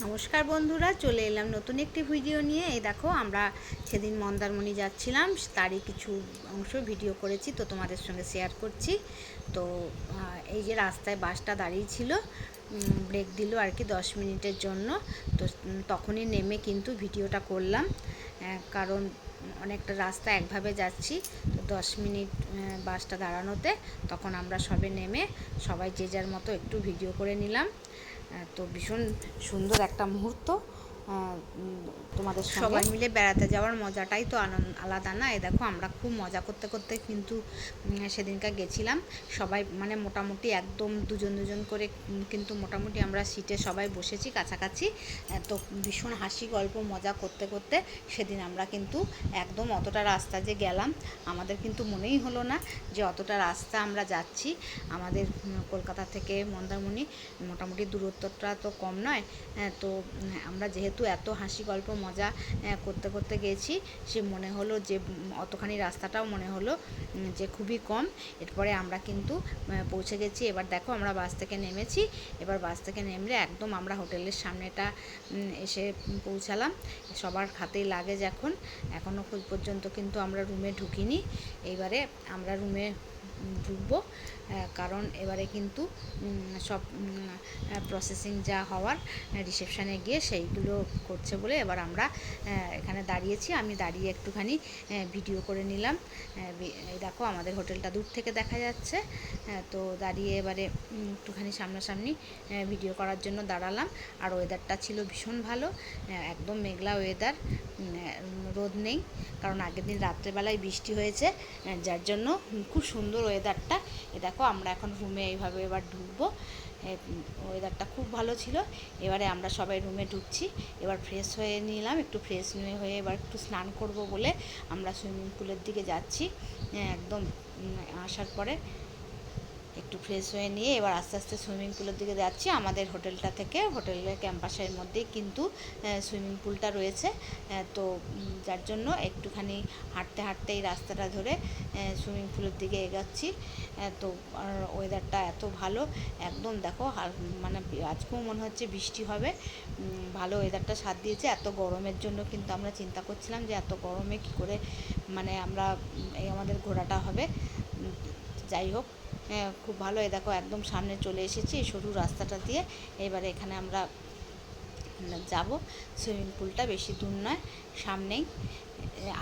নমস্কার বন্ধুরা, চলে এলাম নতুন একটি ভিডিও নিয়ে। এই দেখো, আমরা সেদিন মন্দারমণি যাচ্ছিলাম, তারই কিছু অংশ ভিডিও করেছি, তো তোমাদের সঙ্গে শেয়ার করছি। তো এই যে রাস্তায় বাসটা দাঁড়িয়ে ছিল, ব্রেক দিল আর কি 10 মিনিটের জন্য। তো তখনই নেমে কিন্তু ভিডিওটা করলাম, কারণ অনেকটা রাস্তা একভাবে যাচ্ছি, তো 10 মিনিট বাসটা দাঁড়ানোতে তখন আমরা সবে নেমে সবাই যে যার মতো একটু ভিডিও করে নিলাম। তো ভীষণ সুন্দর একটা মুহূর্ত। তোমাদের সবাই মিলে বেড়াতে যাওয়ার মজাটাই তো আলাদা না। এই দেখো, আমরা খুব মজা করতে করতে কিন্তু সেদিনকার গেছিলাম। সবাই মানে মোটামুটি একদম দুজন দুজন করে কিন্তু মোটামুটি আমরা সিটে সবাই বসেছি কাছাকাছি। তো ভীষণ হাসি গল্প মজা করতে করতে সেদিন আমরা কিন্তু একদম অতটা রাস্তা যে গেলাম, আমাদের কিন্তু মনেই হলো না যে অতটা রাস্তা আমরা যাচ্ছি। আমাদের কলকাতা থেকে মন্দারমণি মোটামুটি দূরত্বটা তো কম নয়। তো আমরা যেহেতু এত হাসি গল্প মজা করতে করতে গেছি, সে মনে হলো যে অতখানি রাস্তাটাও মনে হলো যে খুবই কম। এরপরে আমরা কিন্তু পৌঁছে গেছি। এবার দেখো, আমরা বাস থেকে নেমেছি। এবার বাস থেকে নেমে একদম আমরা হোটেলের সামনেটা এসে পৌঁছালাম। সবার হাতেই লাগেজ এখনও পর্যন্ত কিন্তু আমরা রুমে ঢুকিনি। এইবারে আমরা রুমে ঢুকবো, কারণ এবারে কিন্তু সব প্রসেসিং যা হওয়ার রিসেপশানে গিয়ে সেইগুলো করছে বলে এবার আমরা এখানে দাঁড়িয়েছি। আমি দাঁড়িয়ে একটুখানি ভিডিও করে নিলাম। এই দেখো, আমাদের হোটেলটা দূর থেকে দেখা যাচ্ছে। তো দাঁড়িয়ে এবারে একটুখানি সামনাসামনি ভিডিও করার জন্য দাঁড়ালাম। আর ওয়েদারটা ছিল ভীষণ ভালো, একদম মেঘলা ওয়েদার, রোদ নেই, কারণ আগের দিন রাত্রেবেলায় বৃষ্টি হয়েছে, যার জন্য খুব সুন্দর ওয়েদারটা। এ দেখো, আমরা এখন রুমে এইভাবে এবার ঢুকবো। ওয়েদারটা খুব ভালো ছিল। এবারে আমরা সবাই রুমে ঢুকছি। এবার ফ্রেশ হয়ে নিলাম, একটু ফ্রেশ হয়ে এবার একটু স্নান করব বলে আমরা সুইমিং পুলের দিকে যাচ্ছি। একদম আসার পরে একটু ফ্রেশ হয়ে নিয়ে এবার আস্তে আস্তে সুইমিং পুলের দিকে যাচ্ছি। আমাদের হোটেলটা থেকে হোটেলের ক্যাম্পাসের মধ্যেই কিন্তু সুইমিং পুলটা রয়েছে। তো যার জন্য একটুখানি হাঁটতে হাঁটতে এই রাস্তাটা ধরে সুইমিং পুলের দিকে এগোচ্ছি। তো ওয়েদারটা এত ভালো, একদম দেখো, মানে আজকেও মনে হচ্ছে বৃষ্টি হবে। ভালো ওয়েদারটা সাথ দিয়েছে। এত গরমের জন্য কিন্তু আমরা চিন্তা করছিলাম যে এত গরমে কী করে মানে আমরা এই আমাদের ঘোরাটা হবে। যাই হোক, খুব ভালো। দেখো, একদম সামনে চলে এসেছি এই সরু রাস্তাটা দিয়ে। এবারে এখানে আমরা যাব। সুইমিং পুলটা বেশি দূর নয়, সামনেই।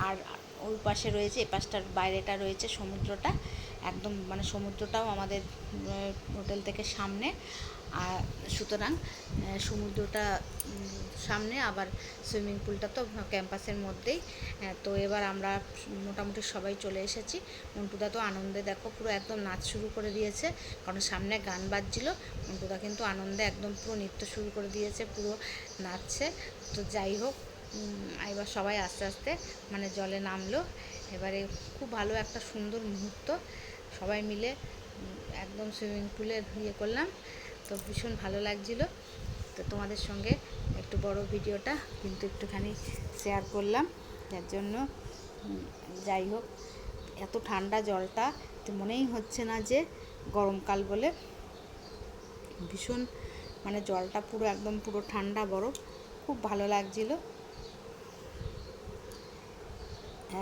আর ওই পাশে রয়েছে, এ পাশটার বাইরেটা রয়েছে সমুদ্রটা। একদম মানে সমুদ্রটাও আমাদের হোটেল থেকে সামনে। আর সুতরাং সমুদ্রটা সামনে, আবার সুইমিং পুলটা তো ক্যাম্পাসের মধ্যেই। তো এবার আমরা মোটামুটি সবাই চলে এসেছি। মন্টুদা তো আনন্দে দেখো পুরো একদম নাচ শুরু করে দিয়েছে, কারণ সামনে গান বাজছিল। মন্টুদা কিন্তু আনন্দে একদম পুরো নৃত্য শুরু করে দিয়েছে, পুরো নাচছে। তো যাই হোক, এবার সবাই আস্তে আস্তে মানে জলে নামলো। এবারে খুব ভালো একটা সুন্দর মুহূর্ত, সবাই মিলে একদম সুইমিং পুলে করলাম। তো ভীষণ ভালো লাগছিলো। তো তোমাদের সঙ্গে একটু বড় ভিডিওটা কিন্তু একটুখানি শেয়ার করলাম, যার জন্য যাই হোক, এত ঠান্ডা জলটা, তো মনেই হচ্ছে না যে গরমকাল বলে। ভীষণ মানে জলটা পুরো একদম পুরো ঠান্ডা বরফ, খুব ভালো লাগছিল।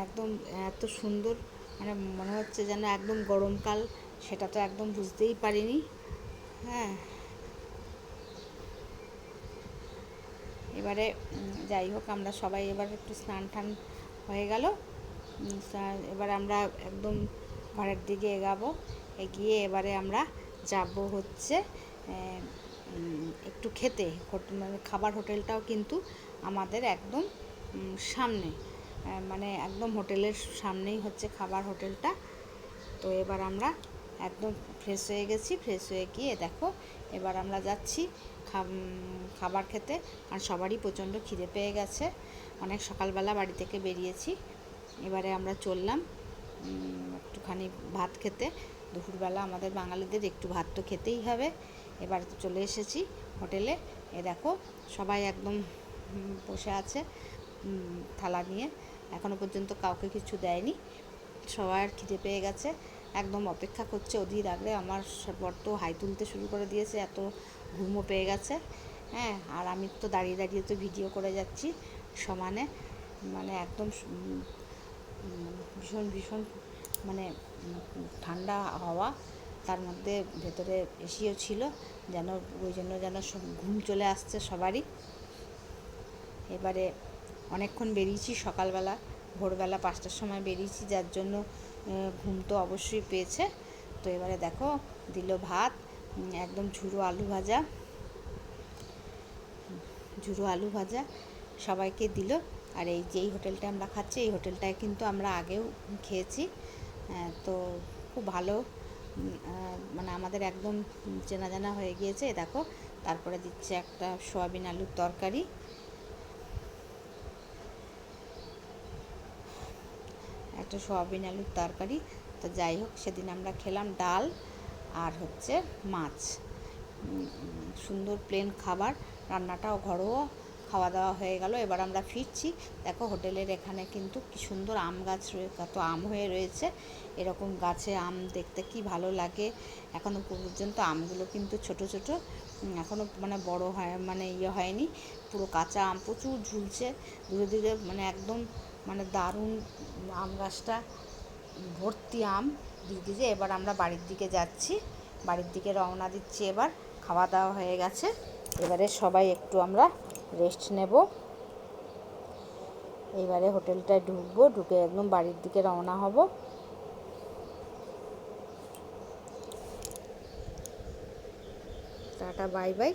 একদম এত সুন্দর, মানে মনে হচ্ছে যেন একদম গরমকাল, সেটা তো একদম বুঝতেই পারিনি। হ্যাঁ, এবারে যাই হোক, আমরা সবাই এবার একটু স্নান টান হয়ে গেল। এবার আমরা একদম ঘরের দিকে এগাবো। এগিয়ে এবারে আমরা যাব হচ্ছে একটু খেতে। মানে খাবার হোটেলটাও কিন্তু আমাদের একদম সামনে, মানে একদম হোটেলের সামনেই হচ্ছে খাবার হোটেলটা। তো এবার আমরা একদম ফ্রেশ হয়ে গেছি। ফ্রেশ হয়ে গিয়ে দেখো, এবার আমরা যাচ্ছি খাবার খেতে। আর সবারই প্রচণ্ড খিদে পেয়ে গেছে, অনেক সকালবেলা বাড়ি থেকে বেরিয়েছি। এবারে আমরা চললাম একটুখানি ভাত খেতে। দুপুরবেলা আমাদের বাঙালিদের একটু ভাত তো খেতেই হবে। এবার চলে এসেছি হোটেলে। এ দেখো, সবাই একদম বসে আছে থালা নিয়ে। এখনও পর্যন্ত কাউকে কিছু দেয়নি, সবার খিদে পেয়ে গেছে, একদম অপেক্ষা করছে অধীর আগ্রহে। আমার বর তো হাই তুলতে শুরু করে দিয়েছে, এত ঘুমও পেয়ে গেছে। হ্যাঁ, আর আমি তো দাঁড়িয়ে দাঁড়িয়ে তো ভিডিও করে যাচ্ছি সমানে, মানে একদম ভীষণ ভীষণ মানে ঠান্ডা হাওয়া, তার মধ্যে ভেতরে এসিও ছিল, যেন ওই জন্য যেন ঘুম চলে আসছে সবারই। এবারে অনেকক্ষণ বেরিয়েছি, সকালবেলা ভোরবেলা 5টার সময় বেরিয়েছি, যার জন্য ঘুম তো অবশ্যই পেয়েছে। তো এবারে দেখো দিল ভাত, একদম ঝুরো আলু ভাজা, ঝুরো আলু ভাজা সবাইকে দিল। আর এই যেই হোটেলটা আমরা খাচ্ছি, এই হোটেলটায় কিন্তু আমরা আগেও খেয়েছি, তো খুব ভালো, মানে আমাদের একদম চেনা জানা হয়ে গিয়েছে। দেখো তারপরে দিচ্ছে একটা সয়াবিন আলুর তরকারি, একটা সয়াবিন আলুর তরকারি। তো যাই হোক, সেদিন আমরা খেলাম ডাল আর হচ্ছে মাছ, সুন্দর প্লেন খাবার, রান্নাটাও ঘরোয়া, খাওয়া দাওয়া হয়ে গেল। এবার আমরা ফিরছি। দেখো হোটেলের এখানে কিন্তু কি সুন্দর আম গাছ কত আম হয়ে রয়েছে, এরকম গাছে আম দেখতে কি ভালো লাগে। এখনও পর্যন্ত আমগুলো কিন্তু ছোট ছোট, এখনও মানে বড় হয়, মানে হয়নি, পুরো কাঁচা আম প্রচুর ঝুলছে দূরে দূরে, মানে একদম মানে দারুণ আম গাছটা ভর্তি আম দিদি। এবার আমরা বাড়ির দিকে যাচ্ছি, বাড়ির দিকে রওনা দিচ্ছি। এবার খাওয়া দাওয়া হয়ে গেছে, এবারে সবাই একটু আমরা রেস্ট নেব। এবারে হোটেলটায় ঢুকবো, ঢুকে একদম বাড়ির দিকে রওনা হব। Tata bye bye.